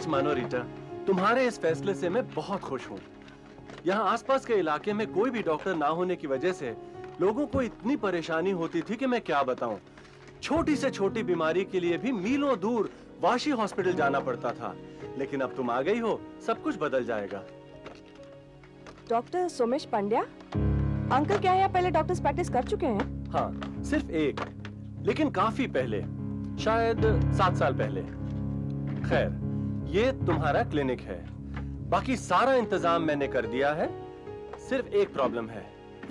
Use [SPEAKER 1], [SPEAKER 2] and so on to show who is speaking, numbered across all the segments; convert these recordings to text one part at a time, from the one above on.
[SPEAKER 1] सच मानो रीटा, तुम्हारे इस फैसले से मैं बहुत खुश हूँ। यहाँ आसपास के इलाके में कोई भी डॉक्टर ना होने की वजह से लोगों को इतनी परेशानी होती थी कि मैं क्या बताऊं। छोटी से छोटी बीमारी के लिए भी मीलों दूर वाशी हॉस्पिटल जाना पड़ता था, लेकिन अब तुम आ गई हो, सब कुछ बदल जाएगा।
[SPEAKER 2] डॉक्टर सोमेश पांड्या अंकल, क्या यहाँ पहले डॉक्टर्स प्रैक्टिस कर चुके हैं?
[SPEAKER 1] हाँ, सिर्फ एक, लेकिन काफी पहले, शायद 7 साल पहले। खैर, ये तुम्हारा क्लिनिक है, बाकी सारा इंतजाम मैंने कर दिया है। सिर्फ एक प्रॉब्लम है,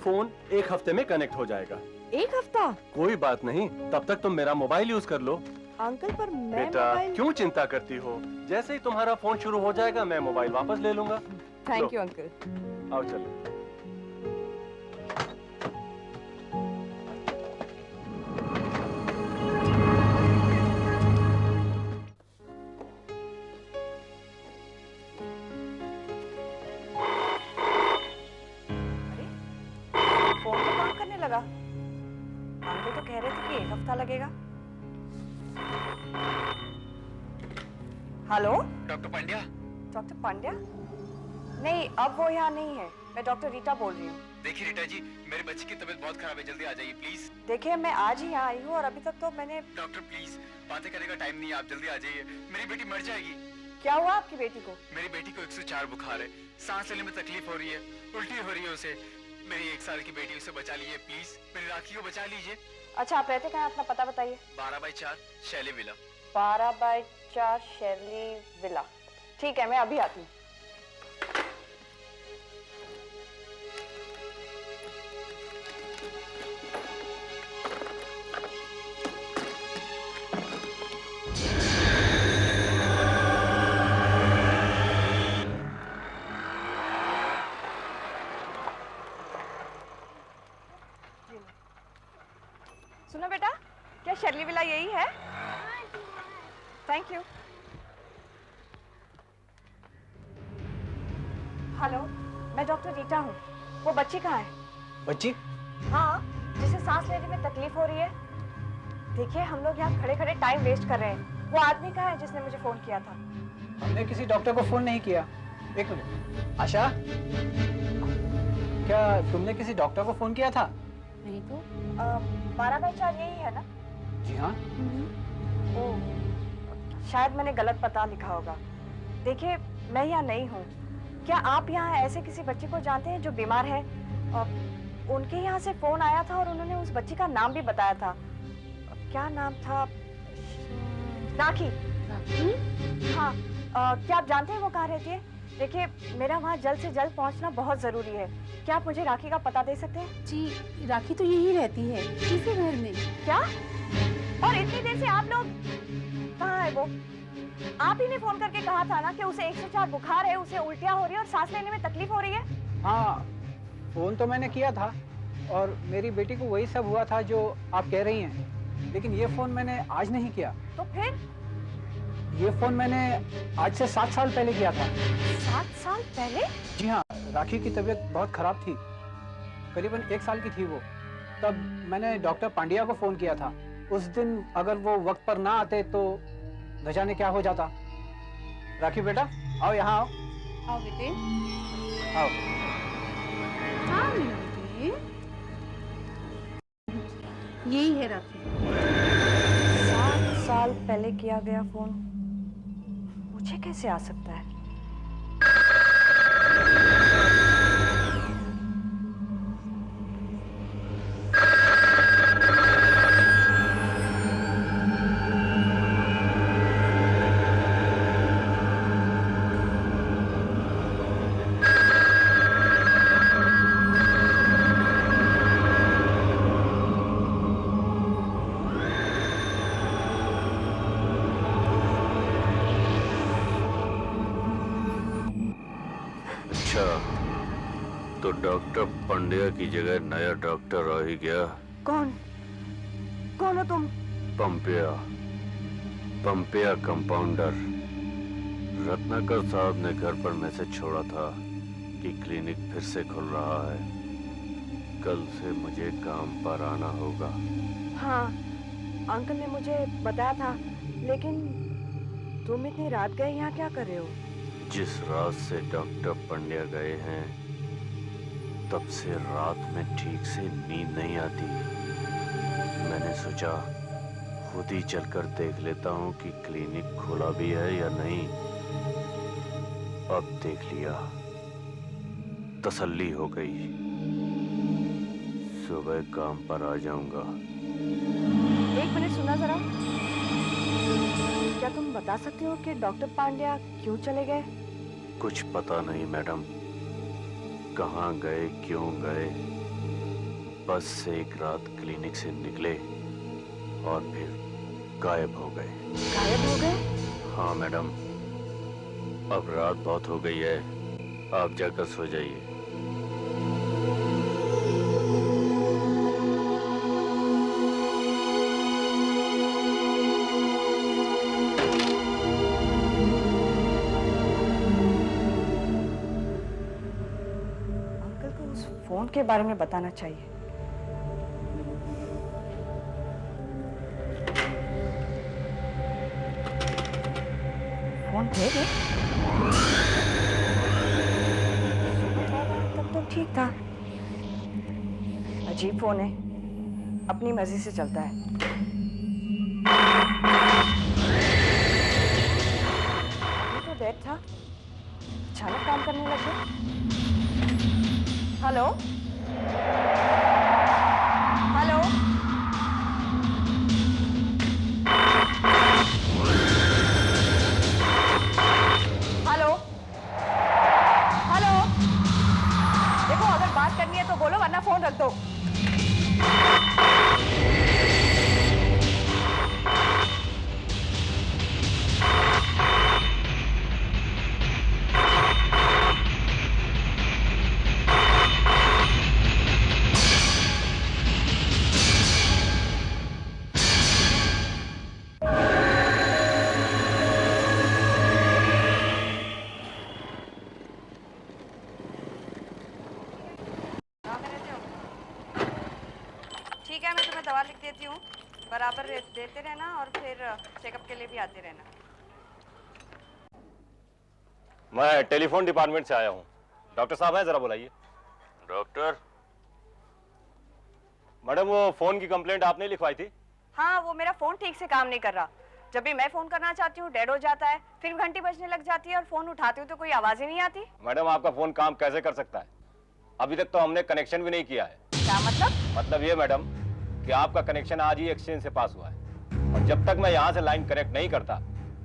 [SPEAKER 1] फोन 1 हफ्ते में कनेक्ट हो जाएगा।
[SPEAKER 2] 1 हफ्ता?
[SPEAKER 1] कोई बात नहीं, तब तक तुम मेरा मोबाइल यूज कर लो।
[SPEAKER 2] अंकल पर मैं
[SPEAKER 1] बेटा,
[SPEAKER 2] मोबाइल...
[SPEAKER 1] क्यों चिंता करती हो? जैसे ही तुम्हारा फोन शुरू हो जाएगा मैं मोबाइल वापस ले लूंगा।
[SPEAKER 2] Thank you uncle.
[SPEAKER 1] आओ चलो।
[SPEAKER 2] फोन तो काम करने लगा। अंकल तो कह रहे थे कि 1 हफ्ता लगेगा। Hello
[SPEAKER 3] doctor Pandya.
[SPEAKER 2] Doctor Pandya? नहीं, अब वो यहाँ नहीं है। मैं डॉक्टर रीटा बोल रही हूँ।
[SPEAKER 3] देखिए रीटा जी, मेरे बच्चे की तबीयत बहुत खराब है, जल्दी आ जाइए प्लीज।
[SPEAKER 2] देखिए, मैं आज ही यहाँ आई हूँ और अभी तक तो मैंने...
[SPEAKER 3] डॉक्टर प्लीज, बातें करने का टाइम नहीं है, आप जल्दी आ जाइए, मेरी बेटी मर जाएगी।
[SPEAKER 2] क्या हुआ आपकी बेटी को?
[SPEAKER 3] मेरी बेटी को 104 बुखार है, सांस लेने में तकलीफ हो रही है, उल्टी हो रही है उसे। मेरी 1 साल की बेटी, उसे बचा लीजिए प्लीज, मेरी राखी को बचा लीजिए।
[SPEAKER 2] अच्छा, आप रहते कहाँ? अपना पता बताइए।
[SPEAKER 3] 12/4 शैली विला।
[SPEAKER 2] 12/4 Shirley villa. ठीक है, मैं अभी आती हूँ। सुनो बेटा, क्या शेरली विला यही है? Thank you. हेलो, मैं डॉक्टर रीटा हूँ। वो बच्ची कहाँ है?
[SPEAKER 4] बच्ची?
[SPEAKER 2] हाँ, जिसे सांस लेने में तकलीफ हो रही है। देखिए, हम लोग यहाँ खड़े खड़े टाइम वेस्ट कर रहे हैं। वो आदमी कहाँ है जिसने मुझे फोन किया था?
[SPEAKER 4] हमने किसी डॉक्टर को फोन नहीं किया। 1 मिनट। आशा, क्या तुमने किसी डॉक्टर को फोन किया था?
[SPEAKER 2] नहीं तो। 12/4 यही है ना?
[SPEAKER 4] जी हाँ।
[SPEAKER 2] ओह, शायद मैंने गलत पता लिखा होगा। देखिए, मैं यहाँ नहीं हूँ। क्या आप यहाँ ऐसे किसी बच्चे को जानते हैं जो बीमार है? उनके यहाँ से फोन आया था और उन्होंने उस बच्ची का नाम भी बताया था। क्या नाम था? राखी। हाँ, क्या आप जानते हैं वो कहाँ रहती है? देखिए, मेरा वहाँ जल्द से जल्द पहुँचना बहुत जरूरी है। क्या आप मुझे राखी का पता दे सकते हैं?
[SPEAKER 5] जी, राखी तो यही रहती है, इसी घर में।
[SPEAKER 2] क्या? और इतनी देर से आप लोग कहाँ है? वो आप ही ने फोन करके कहा था ना कि उसे 104 बुखार है, उसे उल्टियाँ हो रही है और सांस लेने में तकलीफ हो रही है।
[SPEAKER 4] हाँ, फोन तो मैंने किया था और मेरी बेटी को वही सब हुआ था जो आप कह रही हैं, लेकिन ये फोन मैंने आज नहीं किया।
[SPEAKER 2] तो फिर?
[SPEAKER 4] ये फोन मैंने आज से 7 साल पहले किया था।
[SPEAKER 2] 7 साल पहले?
[SPEAKER 4] जी हाँ, राखी की तबीयत बहुत खराब थी, करीबन 1 साल की थी वो। तब मैंने डॉक्टर पांड्या को फोन किया था। उस दिन अगर वो वक्त पर ना आते तो न जाने क्या हो जाता। राखी बेटा, आओ यहाँ आओ।
[SPEAKER 5] आओ बेटे।
[SPEAKER 4] आओ।
[SPEAKER 5] हाँ बेटे, यही है राखी।
[SPEAKER 2] 7 साल पहले किया गया फोन मुझे कैसे आ सकता है?
[SPEAKER 6] तो डॉक्टर पांड्या की जगह नया डॉक्टर आ ही गया।
[SPEAKER 2] कौन? कौन हो तुम?
[SPEAKER 6] पंपिया कंपाउंडर। रत्नाकर साहब ने घर पर मैसेज छोड़ा था कि क्लिनिक फिर से खुल रहा है। कल से मुझे काम पर आना होगा।
[SPEAKER 2] हाँ, अंकल ने मुझे बताया था, लेकिन तुम इतनी रात गए यहाँ क्या कर रहे हो?
[SPEAKER 6] जिस रात से डॉक्टर पंड्या गए हैं तब से रात में ठीक से नींद नहीं आती। मैंने सोचा खुद ही चलकर देख लेता हूँ कि क्लिनिक खुला भी है या नहीं। अब देख लिया, तसल्ली हो गई। सुबह काम पर आ जाऊंगा।
[SPEAKER 2] एक मिनट सुना जरा। क्या तुम बता सकते हो कि डॉक्टर पांड्या क्यों चले गए?
[SPEAKER 6] कुछ पता नहीं मैडम, कहाँ गए क्यों गए। बस एक रात क्लिनिक से निकले और फिर गायब हो गए।
[SPEAKER 2] गायब हो गए?
[SPEAKER 6] हाँ मैडम, अब रात बहुत हो गई है, आप जाकर सो जाइए।
[SPEAKER 2] अंकल को उस फोन के बारे में बताना चाहिए। फोन दे दे। तब तो ठीक था। अजीब फोन है, अपनी मर्जी से चलता है। ये तो डेड था, अचानक काम करने लग गया। हेलो हेलो, हेलो हेलो, देखो अगर बात करनी है तो बोलो वरना फोन रख दो। ठीक है, मैं तुम्हें दवा लिख देती हूँ, बराबर देते रहना और फिर चेकअप के लिए भी आते रहना।
[SPEAKER 7] मैं टेलीफोन डिपार्टमेंट से आया हूँ। डॉक्टर साहब हैं, जरा बुलाइए।
[SPEAKER 6] डॉक्टर,
[SPEAKER 7] मैडम वो फोन की कंप्लेंट आपने लिखवाई थी?
[SPEAKER 2] हाँ, वो मेरा फोन ठीक से काम नहीं कर रहा। जब भी मैं फोन करना चाहती हूँ डेड हो जाता है, फिर घंटी बजने लग जाती है और फोन उठाती हूँ तो कोई आवाज ही नहीं आती।
[SPEAKER 7] मैडम आपका फोन काम कैसे कर सकता है? अभी तक तो हमने कनेक्शन भी नहीं किया है।
[SPEAKER 2] क्या मतलब?
[SPEAKER 7] मतलब ये मैडम कि आपका कनेक्शन आज ही एक्सचेंज से पास हुआ है, और जब तक मैं यहाँ से लाइन कनेक्ट नहीं करता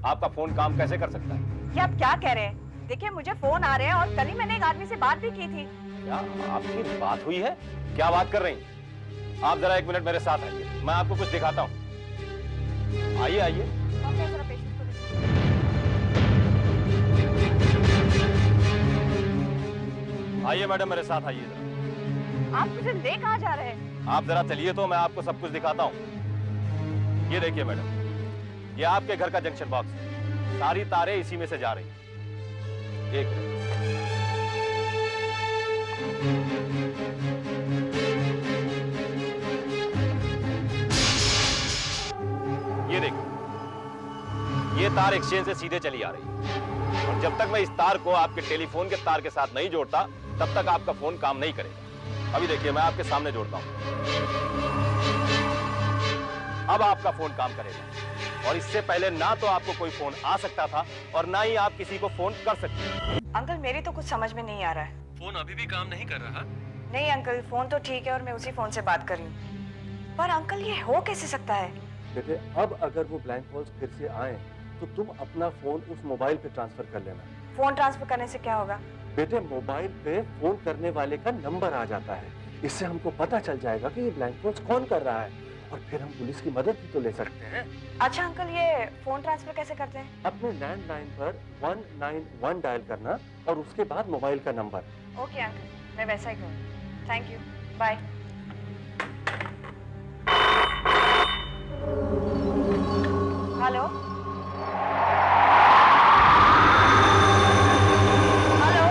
[SPEAKER 7] आपका फोन काम कैसे कर सकता है?
[SPEAKER 2] ये आप क्या कह रहे हैं? देखिए मुझे फोन आ रहे हैं और कल ही मैंने एक आदमी से बात भी की थी।
[SPEAKER 7] क्या आपकी बात हुई है? क्या बात कर रही हैं? आप जरा एक मिनट मेरे साथ आइए, मैं आपको कुछ दिखाता हूँ। आइए आइए।
[SPEAKER 2] ओके, जरा पेशेंट को देखिए।
[SPEAKER 7] आइए मैडम मेरे साथ आइए जरा।
[SPEAKER 2] आप मुझे ले कहाँ जा रहे हैं?
[SPEAKER 7] आप जरा चलिए तो मैं आपको सब कुछ दिखाता हूँ। ये देखिए मैडम, ये आपके घर का जंक्शन बॉक्स है, सारी तारें इसी में से जा रही हैं। एक मिनट। ये देखिए, ये तार एक्सचेंज से सीधे चली आ रही है, और जब तक मैं इस तार को आपके टेलीफोन के तार के साथ नहीं जोड़ता तब तक आपका फोन काम नहीं करेगा। अभी देखिए मैं आपके सामने जोड़ता हूं, अब आपका फोन काम करेगा, और इससे पहले ना तो आपको कोई फोन आ सकता था और ना ही आप किसी को फोन कर सकते हैं।
[SPEAKER 2] अंकल मेरी तो कुछ समझ में नहीं आ रहा है।
[SPEAKER 1] फोन अभी भी काम नहीं कर रहा?
[SPEAKER 2] नहीं अंकल, फोन तो ठीक है और मैं उसी फोन से बात कर रही हूँ, पर अंकल ये हो कैसे सकता है?
[SPEAKER 1] बेटे, अब अगर वो ब्लैंक कॉल्स फिर से आए तो तुम अपना फोन उस मोबाइल पे ट्रांसफर कर लेना।
[SPEAKER 2] फोन ट्रांसफर करने से क्या होगा?
[SPEAKER 1] बेटे, मोबाइल पे फोन करने वाले का नंबर आ जाता है, इससे हमको पता चल जाएगा कि ये ब्लैंक कॉल्स कौन कर रहा है, और फिर हम पुलिस की मदद भी तो ले सकते हैं।
[SPEAKER 2] अच्छा अंकल, ये फोन ट्रांसफर कैसे करते हैं?
[SPEAKER 1] अपने लैंडलाइन पर 191 डायल करना और उसके बाद मोबाइल का नंबर।
[SPEAKER 2] ओके अंकल, मैं वैसा ही करूँ। Thank you, bye. Hello hello,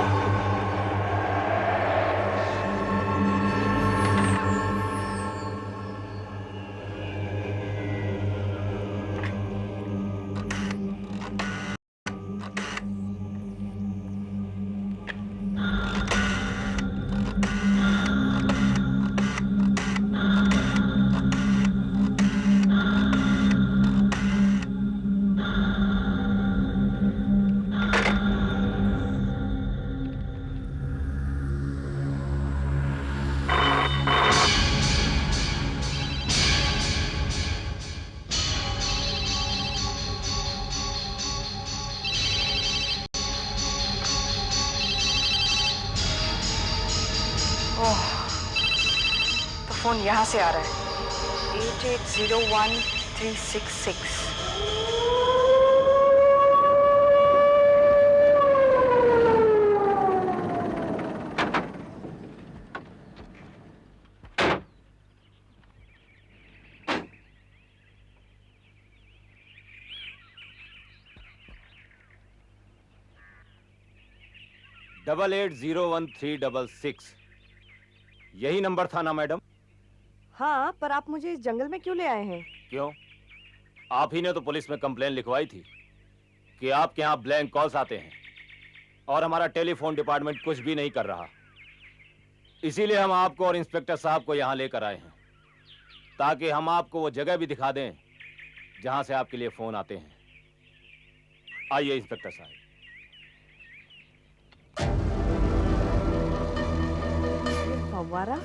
[SPEAKER 2] phone यहाँ से आ रहा है 8801-366।
[SPEAKER 7] डबल 801366 यही नंबर था ना मैडम?
[SPEAKER 2] हाँ, पर आप मुझे इस जंगल में क्यों ले आए हैं?
[SPEAKER 7] क्यों? आप ही ने तो पुलिस में कंप्लेन लिखवाई थी कि आपके यहाँ ब्लैंक कॉल्स आते हैं और हमारा टेलीफोन डिपार्टमेंट कुछ भी नहीं कर रहा। इसीलिए हम आपको और इंस्पेक्टर साहब को यहाँ लेकर आए हैं ताकि हम आपको वो जगह भी दिखा दें जहाँ से आपके लिए फोन आते हैं। आइए इंस्पेक्टर साहब।
[SPEAKER 2] फव्वारा?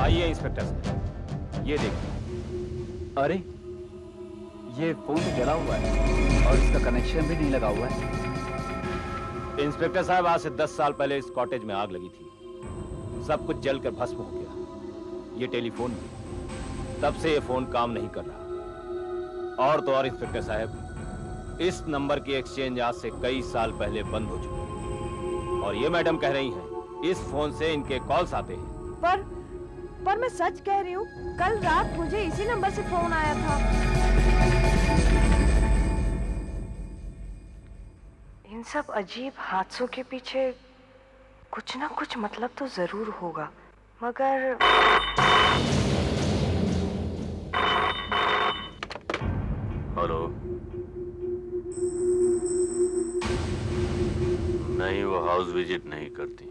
[SPEAKER 7] आइए इंस्पेक्टर साहब, ये देखिए।
[SPEAKER 4] अरे ये फोन तो जला हुआ है और इसका कनेक्शन भी नहीं लगा हुआ है।
[SPEAKER 7] इंस्पेक्टर साहब, आज से 10 साल पहले इस कॉटेज में आग लगी थी। सब कुछ जलकर भस्म हो गया। ये टेलीफोन भी। तब से ये फोन काम नहीं कर रहा। और तो और इंस्पेक्टर साहब, इस नंबर की एक्सचेंज आज से कई साल पहले बंद हो चुकी है। और ये मैडम कह रही हैं इस फोन से इनके कॉल्स आते हैं।
[SPEAKER 2] पर मैं सच कह रही हूँ, कल रात मुझे इसी नंबर से फोन आया था। इन सब अजीब हादसों के पीछे कुछ ना कुछ मतलब तो जरूर होगा, मगर
[SPEAKER 6] हेलो। नहीं, वो हाउस विजिट नहीं करती।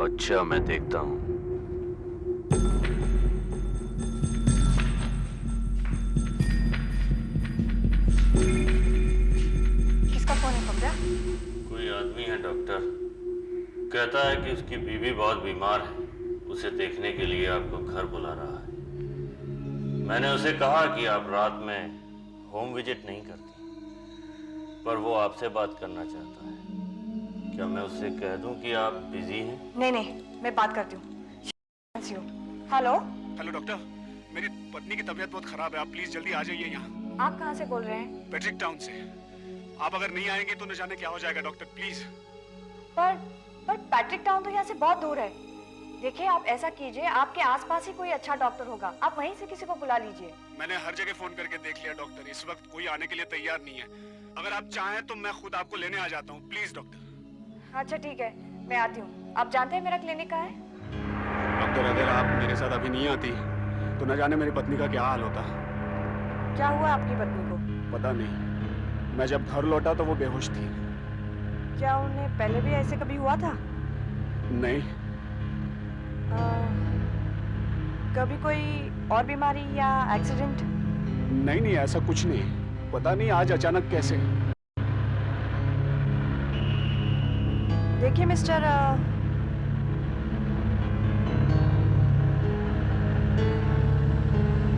[SPEAKER 6] अच्छा, मैं देखता हूँ।
[SPEAKER 2] किसका फोन है पकड़ा?
[SPEAKER 6] कोई आदमी है डॉक्टर, कहता है कि उसकी बीवी बहुत बीमार है, उसे देखने के लिए आपको घर बुला रहा है। मैंने उसे कहा कि आप रात में होम विजिट नहीं करती, पर वो आपसे बात करना चाहता है। क्या मैं उससे कह दूं कि आप बिजी हैं?
[SPEAKER 2] नहीं, मैं बात करती हूँ। हेलो
[SPEAKER 8] डॉक्टर, मेरी पत्नी की तबीयत बहुत खराब है, आप प्लीज जल्दी आ जाइए यहाँ।
[SPEAKER 2] आप कहाँ से बोल रहे हैं?
[SPEAKER 8] पैट्रिक टाउन से। आप अगर नहीं आएंगे तो न जाने क्या हो जाएगा डॉक्टर, प्लीज।
[SPEAKER 2] पर पैट्रिक टाउन तो यहाँ से बहुत दूर है। देखिए, आप ऐसा कीजिए, आपके आसपास ही कोई अच्छा डॉक्टर होगा, आप वहीं से किसी को बुला लीजिए।
[SPEAKER 8] मैंने हर जगह फोन करके देख लिया डॉक्टर, इस वक्त कोई आने के लिए तैयार नहीं है। अगर आप चाहें तो मैं खुद आपको लेने आ जाता हूँ, प्लीज डॉक्टर।
[SPEAKER 2] अच्छा ठीक है, मैं आती हूँ। आप जानते हैं मेरा क्लिनिक कहाँ है?
[SPEAKER 8] डॉक्टर, अगर आप मेरे साथ अभी नहीं आती तो न जाने मेरी पत्नी का क्या हाल होता।
[SPEAKER 2] क्या हुआ आपकी पत्नी को?
[SPEAKER 8] पता नहीं, मैं जब घर लौटा तो वो बेहोश थी।
[SPEAKER 2] क्या उन्हें पहले भी ऐसे कभी हुआ था?
[SPEAKER 8] नहीं।
[SPEAKER 2] कभी कोई और बीमारी या एक्सीडेंट?
[SPEAKER 8] नहीं, ऐसा कुछ नहीं। पता नहीं आज अचानक कैसे।
[SPEAKER 2] देखिए मिस्टर,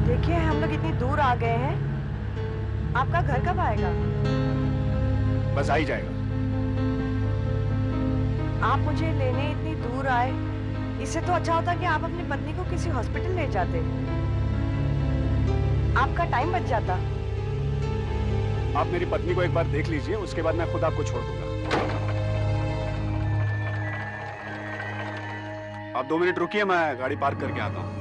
[SPEAKER 2] देखिए हम लोग इतनी दूर आ गए हैं, आपका घर कब आएगा?
[SPEAKER 8] बस आ ही जाएगा।
[SPEAKER 2] आप मुझे लेने इतनी दूर आए, इससे तो अच्छा होता कि आप अपनी पत्नी को किसी हॉस्पिटल ले जाते, आपका टाइम बच जाता।
[SPEAKER 8] आप मेरी पत्नी को एक बार देख लीजिए, उसके बाद मैं खुद आपको छोड़ दूंगा। आप 2 मिनट रुकिए, मैं गाड़ी पार्क करके आता हूँ।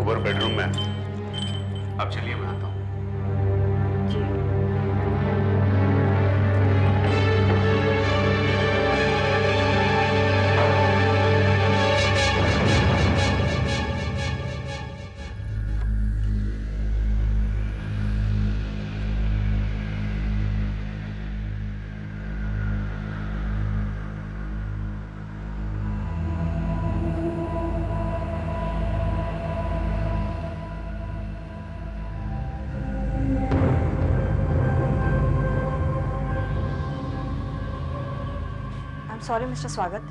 [SPEAKER 8] ऊपर बेडरूम में। अब चलिए, मैं आता हूँ।
[SPEAKER 2] जी। सॉरी मिस्टर स्वागत,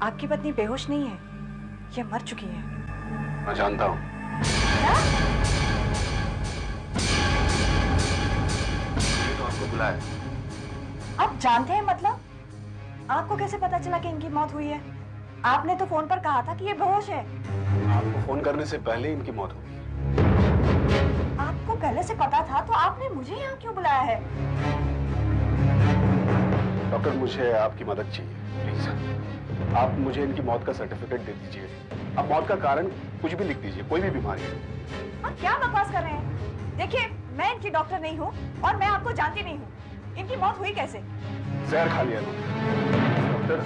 [SPEAKER 2] आपकी पत्नी बेहोश नहीं है, ये मर चुकी है।
[SPEAKER 8] मैं जानता हूँ।
[SPEAKER 2] क्या?
[SPEAKER 8] तो आपको बुलाया।
[SPEAKER 2] आप जानते हैं मतलब? आपको कैसे पता चला कि इनकी मौत हुई है? आपने तो फोन पर कहा था कि ये बेहोश है।
[SPEAKER 8] आपको फोन करने से पहले इनकी मौत हुई।
[SPEAKER 2] आपको पहले से पता था तो आपने मुझे यहाँ क्यों बुलाया है?
[SPEAKER 8] डॉक्टर, मुझे आपकी मदद चाहिए, प्लीज। आप मुझे इनकी मौत का सर्टिफिकेट दे दीजिए। आप मौत का कारण कुछ भी लिख दीजिए, कोई भी बीमारी है।
[SPEAKER 2] आप क्या बकवास कर रहे हैं? देखिए, मैं इनकी डॉक्टर नहीं हूँ और मैं आपको जानती नहीं हूँ। इनकी मौत हुई कैसे?
[SPEAKER 8] जहर खा लिया इन्होंने। डॉक्टर,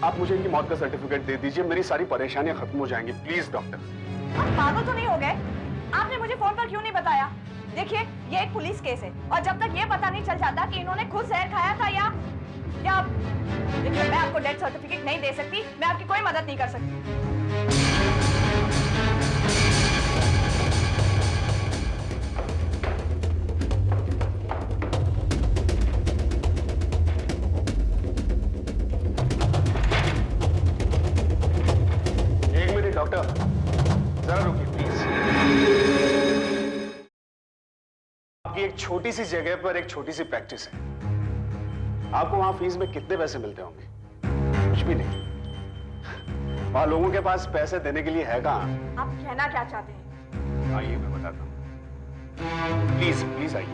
[SPEAKER 8] आप मुझे इनकी मौत का सर्टिफिकेट दे दीजिए, मेरी सारी परेशानियां खत्म हो जाएंगी, प्लीज डॉक्टर।
[SPEAKER 2] आप पागल तो नहीं हो गए? आपने मुझे फोन पर क्यों नहीं बताया? देखिए, ये एक पुलिस केस है और जब तक ये पता नहीं चल जाता कि इन्होंने खुद जहर खाया था या देखिए, मैं आपको डेथ सर्टिफिकेट नहीं दे सकती, मैं आपकी कोई मदद नहीं कर सकती।
[SPEAKER 8] एक मिनट डॉक्टर, जरा रुकिए प्लीज। आपकी एक छोटी सी जगह पर एक छोटी सी प्रैक्टिस है। आपको वहां फीस में कितने पैसे मिलते होंगे? कुछ भी नहीं। वहां लोगों के पास पैसे देने के लिए है कहां?
[SPEAKER 2] आप कहना क्या चाहते हैं?
[SPEAKER 8] आइए, मैं बताता हूं। प्लीज प्लीज आइए।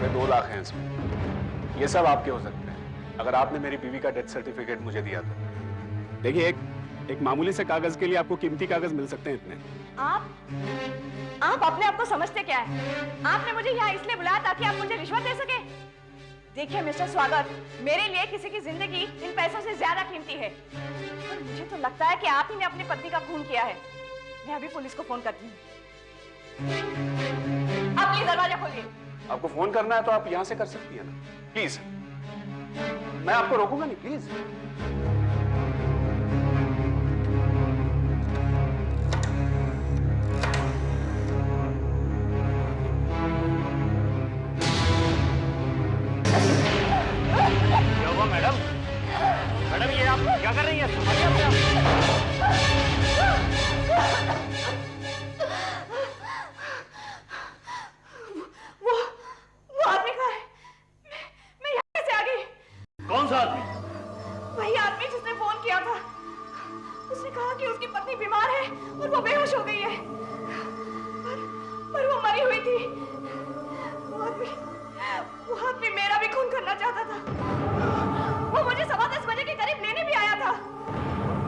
[SPEAKER 8] ये 2 लाख हैं इसमें। ये सब आपके हो सकते हैं अगर आपने मेरी बीवी का डेथ सर्टिफिकेट मुझे दिया तो। देखिए, एक मामूली से कागज के लिए आपको कीमती कागज मिल सकते हैं इतने।
[SPEAKER 2] आप अपने आप को समझते क्या है? आपने मुझे यहाँ इसलिए बुलाया ताकि आप मुझे रिश्वत दे सके? देखिए मिस्टर स्वागत, मेरे लिए किसी की जिंदगी इन पैसों से ज्यादा कीमती है और मुझे तो लगता है कि आप ही ने अपनी पत्नी का खून किया है। मैं अभी पुलिस को फोन करती हूँ। आप प्लीज दरवाजा खोलिए।
[SPEAKER 8] आपको फोन करना है तो आप यहां से कर सकती है ना, प्लीज। मैं आपको रोकूंगा नहीं, प्लीज।
[SPEAKER 7] क्या हुआ मैडम? मैडम, ये आप क्या कर रही हैं? समझिए अपने आप।
[SPEAKER 2] वो आदमी कहाँ है? मैं यहाँ कैसे आ गई?
[SPEAKER 7] कौन सा आदमी?
[SPEAKER 2] वही आदमी जिसने फोन किया था। उसने कहा कि उसकी पत्नी बीमार है और वो बेहोश हो गई है। पर वो मरी हुई थी। वो आदमी मेरा भी खून करना चाहता था। वो मुझे 10:15 बजे के करीब लेने भी आया था।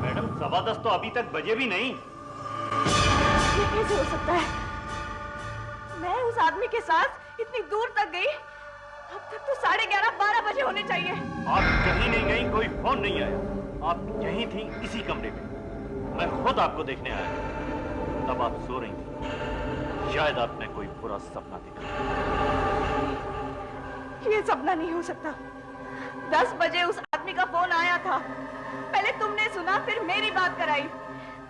[SPEAKER 7] मैडम, 10:15 तो अभी तक बजे भी नहीं।
[SPEAKER 2] ये कैसे हो सकता है? मैं उस आदमी के साथ इतनी दूर तक गई, अब तक तो 11:30-12 बजे होने चाहिए।
[SPEAKER 7] आप कहीं नहीं गई, कोई फोन नहीं आया। आप यहीं थी, इसी कमरे में। मैं खुद आपको देखने आया। तब आप सो रही थी। शायद आपने कोई बुरा सपना देखा।
[SPEAKER 2] ये सपना नहीं हो सकता। 10 बजे उस आदमी का फोन आया था। पहले तुमने सुना, फिर मेरी बात कराई।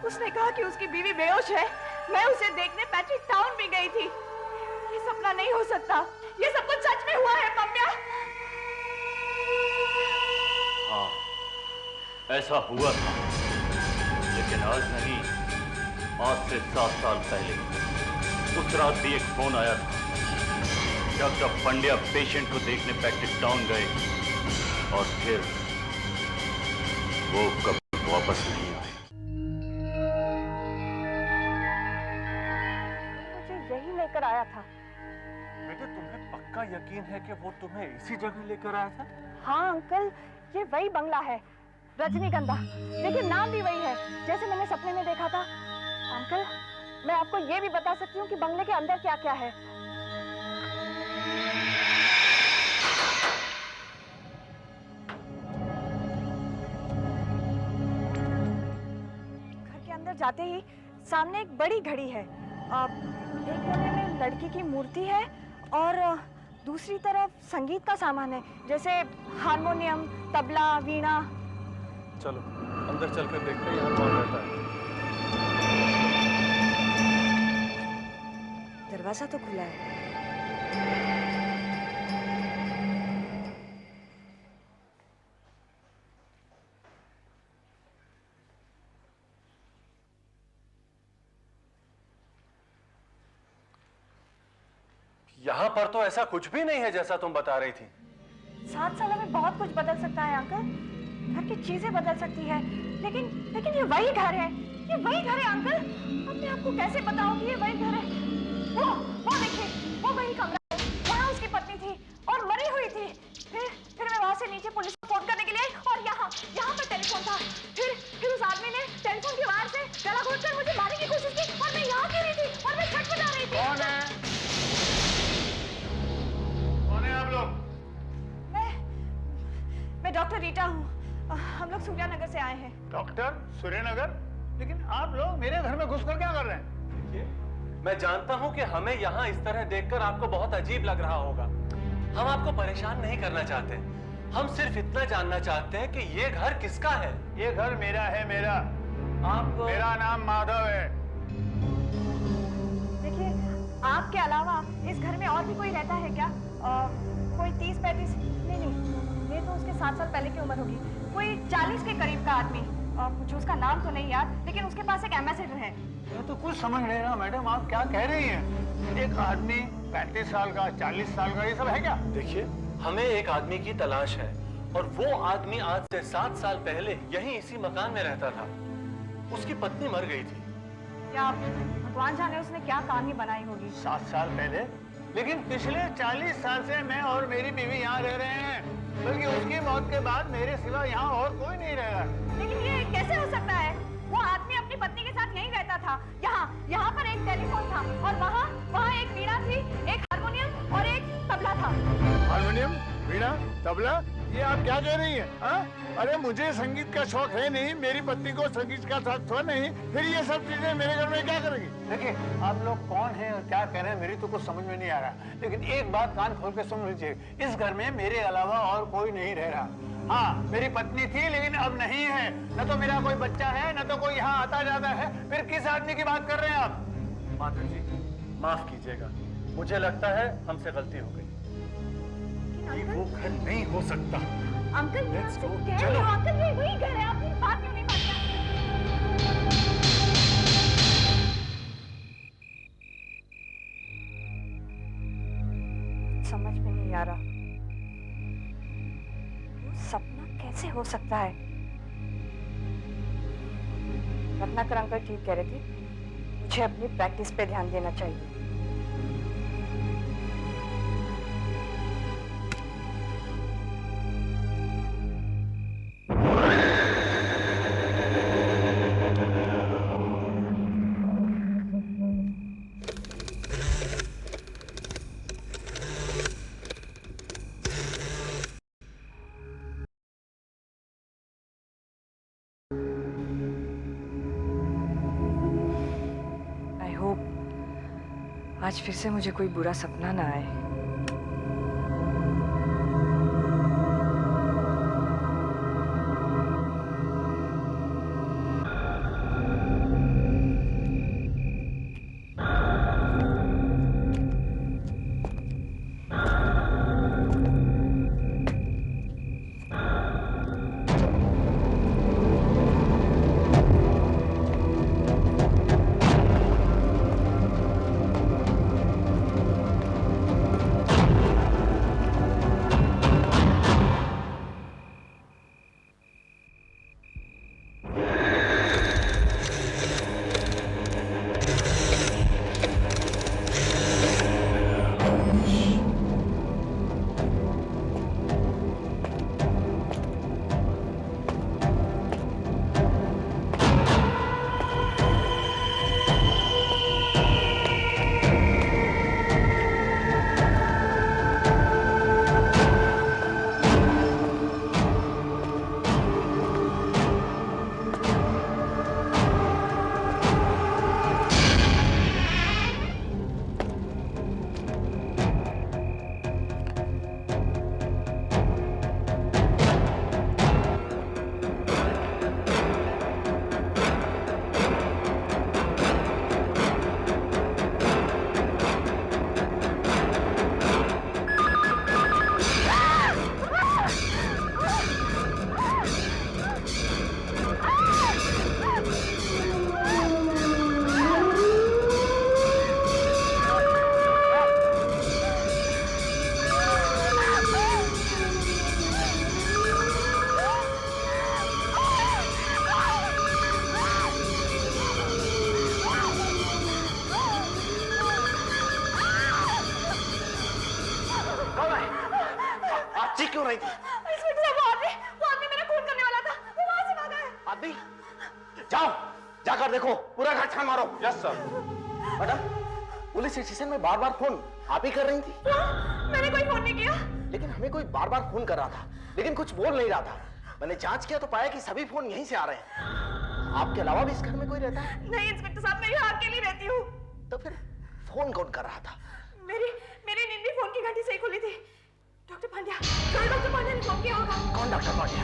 [SPEAKER 2] उसने कहा कि उसकी बीवी बेहोश है। मैं उसे देखने पैट्रिक टाउन भी गई थी। ये सपना नहीं हो सकता। ये सब कुछ सच में हुआ है पम्या।
[SPEAKER 7] हाँ, ऐसा हुआ था, लेकिन आज नहीं, आज से 7 साल पहले उस रात भी एक फोन आया था। डॉक्टर पंड्या पेशेंट को देखने पैट्रिक टाउन गए और फिर वो कभी वापस नहीं आए।
[SPEAKER 2] मुझे यही लेकर आया था।
[SPEAKER 1] बेटे, तुम्हें पक्का यकीन है कि वो तुम्हें इसी जगह लेकर आया था?
[SPEAKER 2] हाँ अंकल, ये वही बंगला है, रजनीगंधा। देखिए, नाम भी वही है जैसे मैंने सपने में देखा था। अंकल, मैं आपको ये भी बता सकती हूँ कि बंगले के अंदर क्या क्या है। घर के अंदर जाते ही सामने एक बड़ी घड़ी है। एक कोने में लड़की की मूर्ति है और दूसरी तरफ संगीत का सामान है, जैसे हारमोनियम, तबला, वीणा।
[SPEAKER 1] चलो अंदर चलकर देखते हैं यहाँ कौन रहता है।
[SPEAKER 2] दरवाजा तो खुला है।
[SPEAKER 1] यहाँ पर तो ऐसा कुछ भी नहीं है जैसा तुम बता रही थी।
[SPEAKER 2] 7 सालों में बहुत कुछ बदल सकता है अंकल। घर की चीजें बदल सकती है, लेकिन लेकिन ये वही घर है, ये वही घर है अंकल। अब मैं आपको कैसे बताऊं कि ये वही घर है? वो देखिए, वो वही कमरा है, वहाँ उसकी पत्नी थी और मरी हुई थी। फिर मैं वहाँ से नीचे पुलिस को फोन करने के लिए आई और यहाँ पर टेलीफोन था। फिर उस आदमी ने टेलीफोन की आवाज से गला घोटकर मुझे मारने की कोशिश की और मैं यहाँ गिरी थी और मैं छटपटा रही थी।
[SPEAKER 9] कौन है? कौन है आप लोग?
[SPEAKER 2] मैं डॉक्टर रीटा हूँ। हम लोग सूर्यानगर से आए हैं।
[SPEAKER 9] डॉक्टर सूर्यनगर? लेकिन आप लोग मेरे घर में घुसकर क्या कर रहे हैं?
[SPEAKER 1] देखिए, मैं जानता हूँ कि हमें यहाँ इस तरह देखकर आपको बहुत अजीब लग रहा होगा। हम आपको परेशान नहीं करना चाहते। हम सिर्फ इतना जानना चाहते हैं कि ये घर किसका है।
[SPEAKER 9] ये घर मेरा है, मेरा। मेरा नाम माधव है।
[SPEAKER 2] देखिए, आपके अलावा इस घर में और भी कोई रहता है क्या? कोई 30-35? नहीं, ये तो उसके 7 साल पहले की उम्र होगी। कोई 40 के करीब का आदमी। मुझे उसका नाम तो नहीं याद, लेकिन उसके पास एक एम्बेसडर है।
[SPEAKER 9] ये तो कुछ समझ नहीं रहा मैडम, आप क्या कह रही हैं? एक आदमी 35 साल का, 40 साल का, ये सब है क्या?
[SPEAKER 1] देखिए, हमें एक आदमी की तलाश है और वो आदमी आज से 7 साल पहले यहीं इसी मकान में रहता था। उसकी पत्नी मर गई थी।
[SPEAKER 2] क्या भगवान जाने उसने क्या कहानी बनाई होगी।
[SPEAKER 9] 7 साल पहले? लेकिन पिछले 40 साल से मैं और मेरी बीवी यहाँ रह रहे हैं, बल्कि उसकी मौत के बाद मेरे सिवा यहाँ और कोई नहीं रह रहा।
[SPEAKER 2] लेकिन ये कैसे हो सकता है? वो आदमी अपनी पत्नी के साथ यहीं रहता था। यहाँ पर एक टेलीफोन था और वहाँ एक वीणा थी, एक हारमोनियम और एक तबला था।
[SPEAKER 9] हारमोनियम, वीणा, तबला, ये आप क्या कह रही हैं? हाँ? अरे मुझे संगीत का शौक है नहीं, मेरी पत्नी को संगीत का शौक था नहीं, फिर ये सब चीजें मेरे घर में क्या करेंगी? देखिए, आप लोग कौन हैं और क्या कह रहे हैं मेरी तो कुछ समझ में नहीं आ रहा, लेकिन एक बात कान खोल के सुन लीजिए, इस घर में मेरे अलावा और कोई नहीं रह रहा। हाँ, मेरी पत्नी थी लेकिन अब नहीं है। न तो मेरा कोई बच्चा है, न तो कोई यहाँ आता जाता है। फिर किस आदमी की बात कर रहे हैं आप?
[SPEAKER 1] माधव जी, माफ कीजिएगा, मुझे लगता है हमसे गलती हो गई। ये वो घर नहीं हो सकता।
[SPEAKER 2] Uncle,
[SPEAKER 1] Let's go.
[SPEAKER 2] कह रही हूँ, अंकल ये वही घर है। आप मेरी बात क्यों नहीं मानते? समझ में नहीं आ रहा, सपना कैसे हो सकता है? रत्नाकर अंकल ठीक कह रहे थे, मुझे अपनी प्रैक्टिस पे ध्यान देना चाहिए। आज फिर से मुझे कोई बुरा सपना ना आए।
[SPEAKER 10] क्यों रही थी?
[SPEAKER 2] इंस्पेक्टर साहब, वो आदमी मेरा खून करने वाला था, वो वहां से भागा है।
[SPEAKER 10] आदमी, जाओ जाकर देखो, पूरा घर छान मारो।
[SPEAKER 8] Yes sir.
[SPEAKER 10] Madam, police station में बार बार फोन आप ही कर रही थी?
[SPEAKER 2] मैंने कोई फोन नहीं किया।
[SPEAKER 10] लेकिन हमें कोई बार बार फोन कर रहा था, लेकिन कुछ बोल नहीं रहा था। मैंने जांच किया तो पाया कि सभी फोन यहीं से आ रहे हैं। आपके अलावा भी इस घर में कोई रहता है?
[SPEAKER 2] नहीं इंस्पेक्टर साहब, मैं यहाँ अकेली रहती हूँ।
[SPEAKER 10] तो फिर फोन कौन कर रहा था?
[SPEAKER 2] मेरी नींद भी फोन की घंटी से ही खुली थी। डॉक्टर पांड्या, डॉक्टर पांड्या ने फोन किया होगा।
[SPEAKER 10] कौन डॉक्टर पांड्या?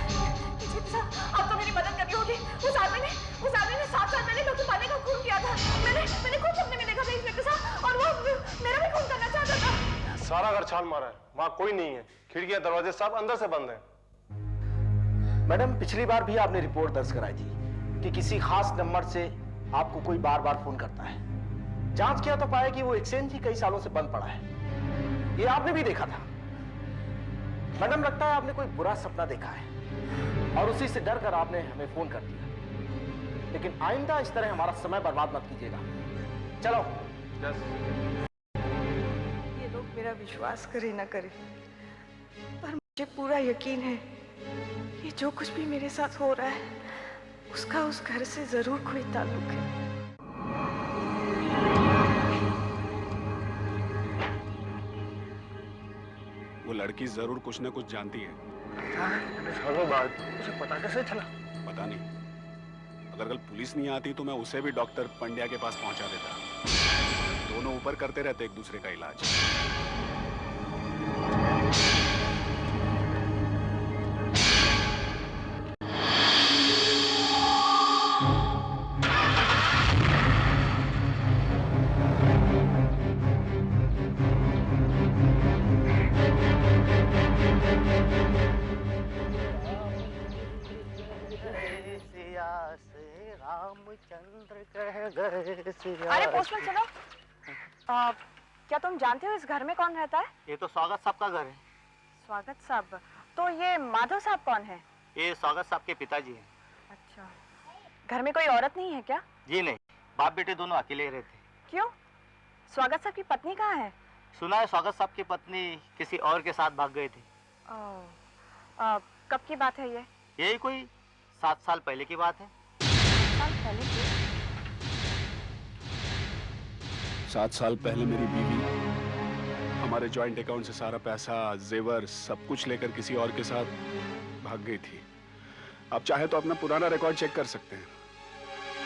[SPEAKER 2] इंस्पेक्टर साहब, अब तो मेरी मदद करनी होगी। उस आदमी ने 7 साल पहले डॉक्टर पांड्या का खून किया था। मैंने खुद सपने में देखा था इंस्पेक्टर साहब, और वो मेरा भी खून करना चाहता था।
[SPEAKER 8] सारा घर छान मारा है, वहां कोई नहीं है। खिड़कियां दरवाजे सब अंदर से बंद हैं।
[SPEAKER 10] मैडम, पिछली बार भी आपने रिपोर्ट दर्ज कराई थी कि किसी खास नंबर से आपको कोई बार बार फोन करता है। जांच किया तो पाया कि वो एक्सचेंज ही कई सालों से बंद पड़ा है। ये आपने भी देखा था। मैडम, लगता है आपने कोई बुरा सपना देखा है और उसी से डर कर आपने हमें फोन कर दिया। लेकिन आइंदा इस तरह हमारा समय बर्बाद मत कीजिएगा। चलो।
[SPEAKER 2] ये लोग मेरा विश्वास करे ना करे, पर मुझे पूरा यकीन है ये जो कुछ भी मेरे साथ हो रहा है उसका उस घर से जरूर कोई ताल्लुक है।
[SPEAKER 8] वो लड़की जरूर कुछ न कुछ जानती है।
[SPEAKER 10] मुझे पता कैसे चला?
[SPEAKER 8] पता नहीं, अगर कल पुलिस नहीं आती तो मैं उसे भी डॉक्टर पंड्या के पास पहुंचा देता। दोनों ऊपर करते रहते एक दूसरे का इलाज।
[SPEAKER 2] अरे पोस्टमैन सुनो, क्या तुम जानते हो इस घर में कौन रहता है?
[SPEAKER 10] ये तो स्वागत साहब का घर है।
[SPEAKER 2] स्वागत साहब? तो ये माधव साहब कौन है?
[SPEAKER 10] ये स्वागत साहब के पिताजी हैं।
[SPEAKER 2] अच्छा, घर में कोई औरत नहीं है क्या?
[SPEAKER 10] जी नहीं, बाप बेटे दोनों अकेले रहते।
[SPEAKER 2] क्यों? स्वागत साहब की पत्नी कहाँ है?
[SPEAKER 10] सुना है स्वागत साहब की पत्नी किसी और के साथ भाग गए थे।
[SPEAKER 2] कब की बात है ये?
[SPEAKER 10] यही कोई 7 साल पहले की बात है।
[SPEAKER 8] 7 साल पहले मेरी बीवी हमारे जॉइंट अकाउंट से सारा पैसा, जेवर, सब कुछ लेकर किसी और के साथ भाग गई थी। आप चाहे तो अपना पुराना रिकॉर्ड चेक कर सकते हैं।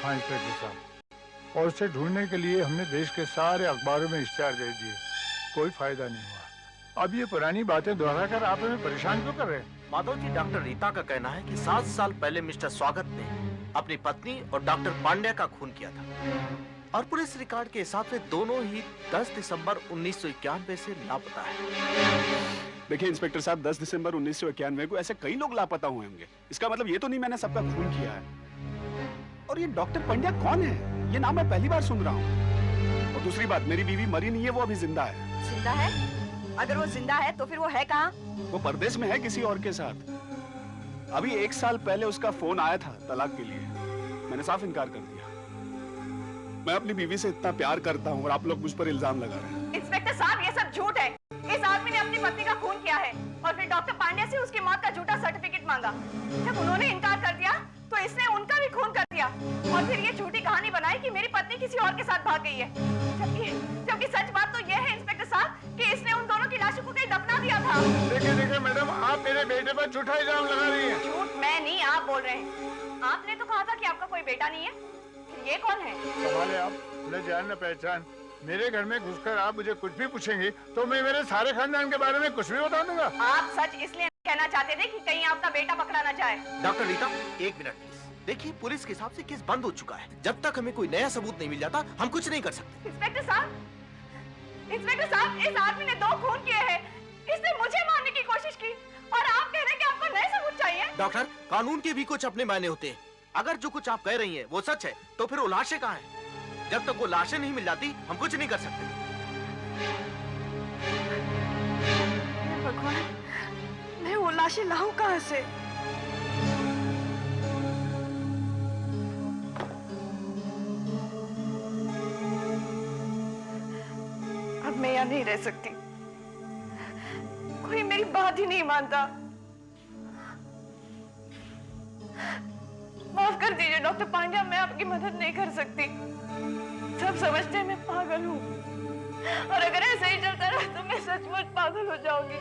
[SPEAKER 9] हाँ इंस्पेक्टर साहब, और उसे ढूंढने के लिए हमने देश के सारे अखबारों में इश्तेहार दे दिए, कोई फायदा नहीं हुआ। अब ये पुरानी बातें दोहराकर आप हमें परेशान क्यों कर रहे हैं?
[SPEAKER 10] माधव जी, डॉक्टर रीता का कहना है कि 7 साल पहले मिस्टर स्वागत ने अपनी पत्नी और डॉक्टर पांड्या का खून किया था और पुलिस रिकॉर्ड के हिसाब से दोनों ही 10 दिसंबर 1991 से लापता है।
[SPEAKER 8] देखिए इंस्पेक्टर साहब, 10 दिसंबर 1991 को ऐसे कई लोग लापता हुए होंगे। इसका मतलब ये तो नहीं मैंने सबका खून किया है। और ये डॉक्टर पांड्या कौन है? ये नाम मैं पहली बार सुन रहा हूँ। और दूसरी बात, मेरी बीवी मरी नहीं है, वो अभी जिंदा है।
[SPEAKER 2] जिंदा है? अगर वो जिंदा है तो फिर वो है कहाँ?
[SPEAKER 8] वो परदेश में है किसी और के साथ। अभी 1 साल पहले उसका फोन आया था तलाक के लिए, मैंने साफ इनकार कर दिया। मैं अपनी बीवी से इतना प्यार करता हूँ और आप लोग मुझ पर इल्जाम लगा रहे हैं।
[SPEAKER 2] इंस्पेक्टर साहब, ये सब झूठ है। इस आदमी ने अपनी पत्नी का खून किया है और फिर डॉक्टर पांड्या से उसकी मौत का झूठा सर्टिफिकेट मांगा। जब उन्होंने इनकार कर दिया तो इसने उनका भी खून कर दिया और फिर ये झूठी कहानी बनाई कि मेरी पत्नी किसी और के साथ भाग गई है। जबकि सच बात तो यह है इंस्पेक्टर साहब कि इसने उन दोनों की लाशों को कहीं दफना दिया था।
[SPEAKER 9] देखिए मैडम, आप मेरे बेटे पर झूठा इल्जाम लगा रही हैं।
[SPEAKER 2] झूठ मैं नहीं, आप बोल रहे हैं। आपने तो कहा था कि आपका कोई बेटा नहीं है। फिर ये कौन है?
[SPEAKER 9] संभाले आप, न जान न पहचान। मेरे घर में घुसकर आप मुझे कुछ भी पूछेंगे तो मैं मेरे सारे खानदान के बारे में कुछ भी बता दूंगा।
[SPEAKER 2] आप सच इसलिए कहना चाहते थे कि कहीं आपका बेटा पकड़ा ना जाए।
[SPEAKER 10] Doctor Rita, 1 minute please. देखिए, पुलिस के हिसाब से केस बंद हो चुका है। जब तक हमें कोई नया सबूत नहीं मिल जाता हम कुछ नहीं कर सकते।
[SPEAKER 2] इंस्पेक्टर साहब, इस आदमी ने 2 खून किए हैं। इसने मुझे मारने की कोशिश की और आप कह रहे हैं कि आपको नए सबूत चाहिए।
[SPEAKER 10] डॉक्टर, कानून के भी कुछ अपने मायने होते हैं। अगर जो कुछ आप कह रही हैं वो सच है तो फिर वो लाशें कहाँ हैं? जब तक वो लाशें नहीं मिल जाती हम कुछ नहीं कर सकते।
[SPEAKER 2] भगवान, मैं वो लाशें लाऊं कहाँ से? अब मैं यहाँ नहीं रह सकती। कोई मेरी बात बात ही नहीं मानता। माफ कर दीजिए डॉक्टर पांड्या, मैं आपकी मदद नहीं कर सकती। सब समझते हैं मैं पागल हूँ, और अगर ऐसे ही चलता रहा तो मैं सचमुच पागल हो जाऊंगी।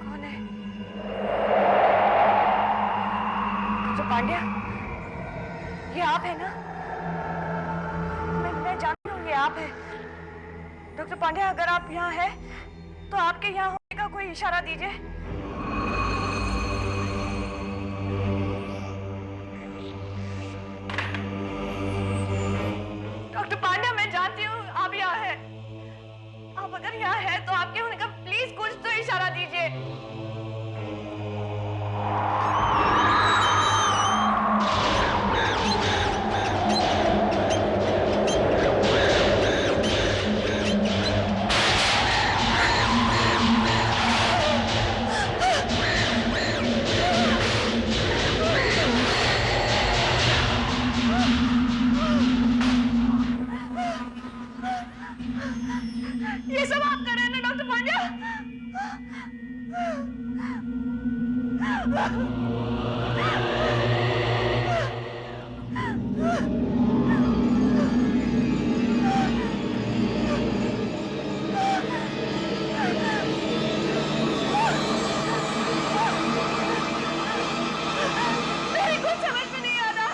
[SPEAKER 2] कौन है? डॉक्टर पांड्या, ये आप है ना? मैं जानती हूँ ये आप है। डॉक्टर पांड्या, अगर आप यहाँ हैं तो आपके यहाँ होने का कोई इशारा दीजिए। डॉक्टर पांड्या, मैं जानती हूँ आप यहाँ हैं। आप अगर यहाँ हैं तो आपके होने का प्लीज कुछ तो इशारा दीजिए। ये सब आप कर रहे हैं ना डॉक्टर पांड्या? मेरी कुछ समझ में नहीं आ रहा।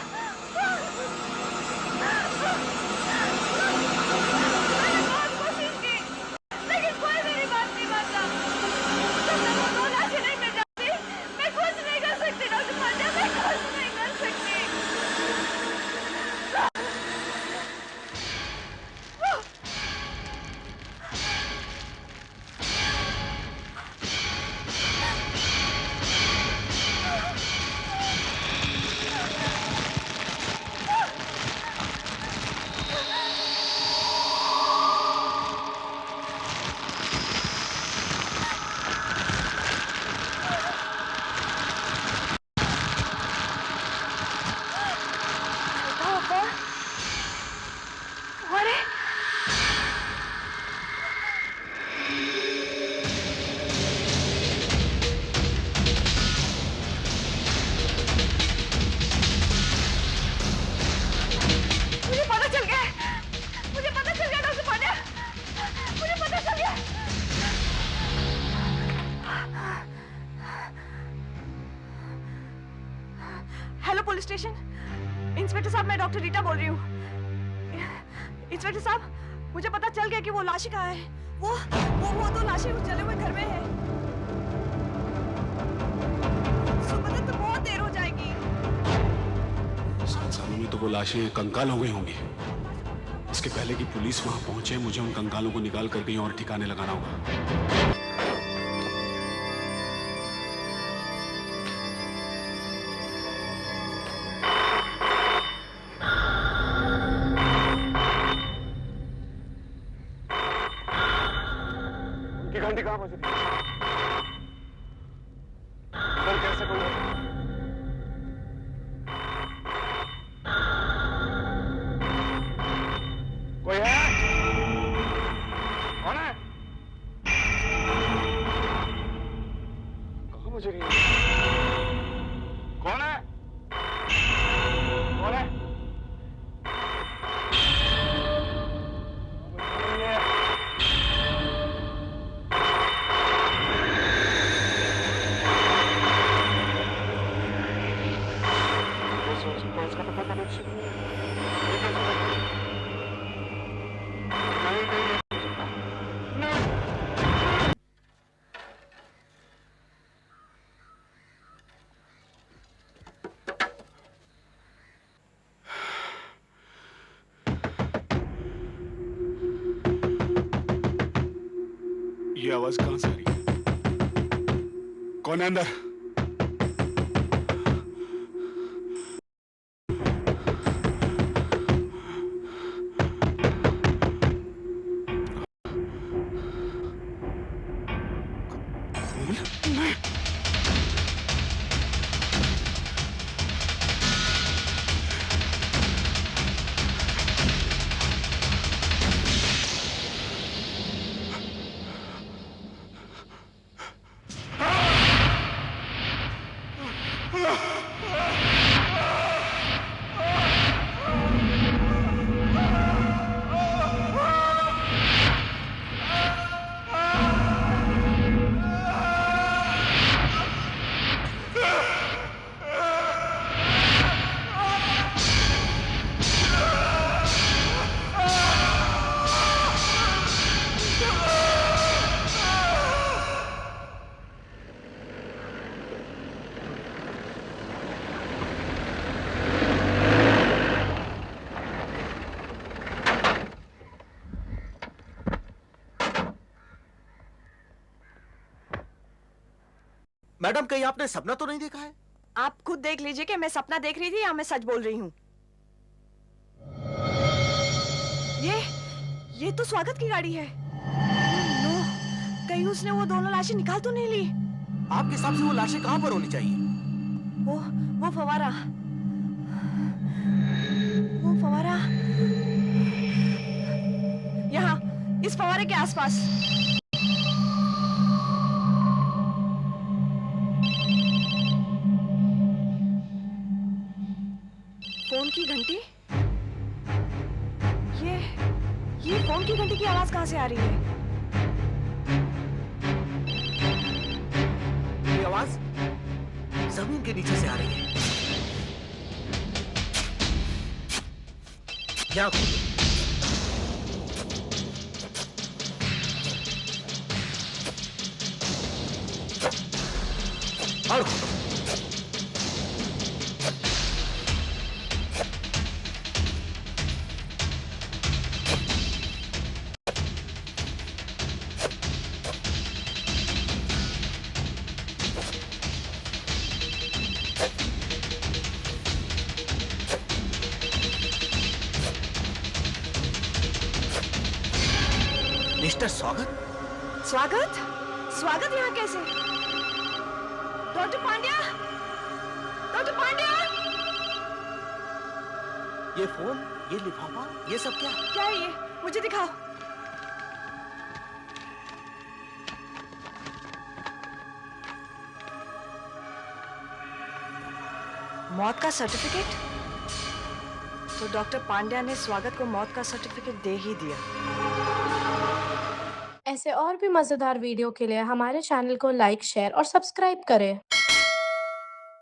[SPEAKER 2] मैंने बहुत कोशिश की, लेकिन कोई मेरी बात नहीं मानता। जब तक वो दो लाशें नहीं मिल जाती, मैं कुछ नहीं कर सकती डॉक्टर पांड्या, मैं कुछ नहीं कर सकती। अरे मुझे पता चल गया, मुझे पता चल गया डॉक्टर पांड्या, मुझे पता चल गया। हेलो पुलिस स्टेशन, इंस्पेक्टर साहब, मैं डॉक्टर रीटा बोल रही हूँ। इंस्पेक्टर साहब, मुझे पता चल गया कि वो लाशें कहाँ है। वो दो लाशें उस जले हुए घर में है। सुबह तक तो बहुत देर हो जाएगी।
[SPEAKER 11] 7 सालों में तो वो लाशें कंकाल हो गई होंगी। इसके पहले कि पुलिस वहां पहुंचे, मुझे उन कंकालों को निकाल कर कहीं और ठिकाने लगाना होगा।
[SPEAKER 8] घंटी कहाँ बज रही है? इधर कैसे कोई कोई है? कौन है? कहाँ बज रही है? कौन है? कौन है?
[SPEAKER 11] ये आवाज कहां से आ रही है? कौन है अंदर?
[SPEAKER 10] मैडम कहीं आपने सपना तो नहीं देखा है?
[SPEAKER 2] आप खुद देख लीजिए कि मैं सपना देख रही थी या मैं सच बोल रही हूँ। ये तो स्वागत की गाड़ी है। नो, कहीं उसने वो दोनों लाशें निकाल तो नहीं ली?
[SPEAKER 10] आपके हिसाब से वो लाशें कहां पर होनी चाहिए?
[SPEAKER 2] वो फवारा, वो फवारा यहाँ, इस फवारे के आसपास। फोन की घंटी? ये फोन की घंटी की आवाज कहां से आ रही है?
[SPEAKER 10] ये आवाज जमीन के नीचे से आ रही है। क्या और मिस्टर स्वागत
[SPEAKER 2] यहाँ कैसे? डॉक्टर पांड्या,
[SPEAKER 10] ये फोन, ये लिफाफा, ये सब क्या
[SPEAKER 2] है ये? मुझे दिखाओ। मौत का सर्टिफिकेट? तो डॉक्टर पांड्या ने स्वागत को मौत का सर्टिफिकेट दे ही दिया।
[SPEAKER 12] ऐसे और भी मजेदार वीडियो के लिए हमारे चैनल को लाइक, शेयर और सब्सक्राइब करें।